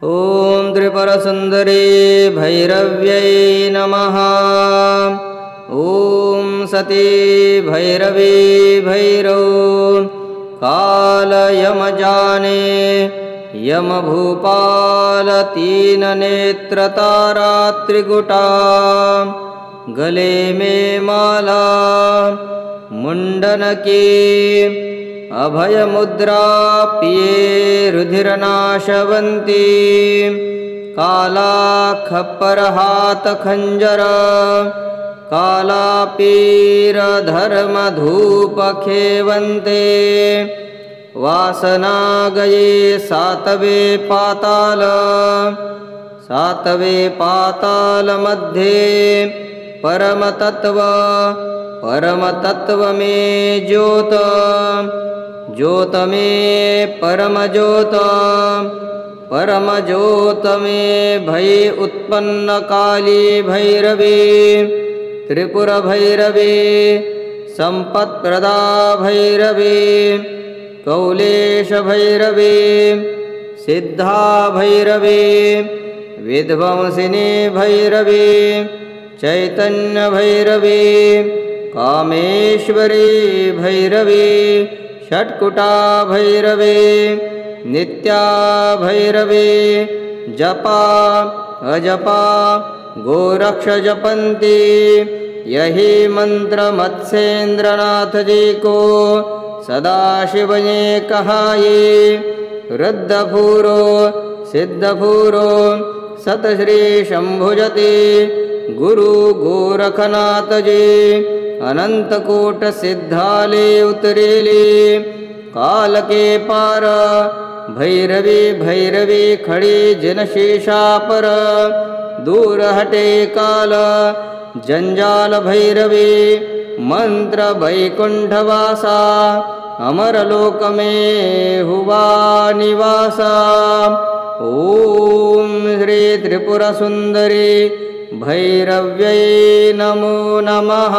ॐ त्रिपुरसुन्दरी भैरव्यै नमः। ॐ सती भैरवी भैरव कालयमजाने यमभूपाल तीन नेत्र तारा त्रिगुटा गले में माला मुंडन की अभय मुद्रा पिए रुधिरनाशवंती काला खप्पर हाथ खंजर काला पीर धर्म धूप खेवंते वासना गए सातवे पाताल मध्ये परम तत्व में ज्योत ज्योत में परम ज्योत में भय उत्पन्न काली भैरवी त्रिपुर भैरवी संपत्प्रदा भैरवी कौलेश भैरवी सिद्धा भैरवी विध्वंसिनी भैरवी चैतन्य भैरवी कामेश्वरी भैरवी षट्कुटा भैरवी नित्या भैरवी जपा अजपा गोरक्ष जपन्ति यही मंत्र मत्स्येंद्रनाथ जी को सदाशिव ने कहाये रुद्रभूरो सिद्धभूरो सतश्री शंभुजति गुरु गोरखनाथ जी अनंतकोट सिद्धाले उतरेली काल के पार भैरवी भैरवी खड़ी जनशेषा पर दूर हटे काल जंजाल भैरवी मंत्र वैकुंठवासा अमरलोक में हुआ निवासा। ओम श्री त्रिपुर सुंदरी भैरव्यै नमो नमः।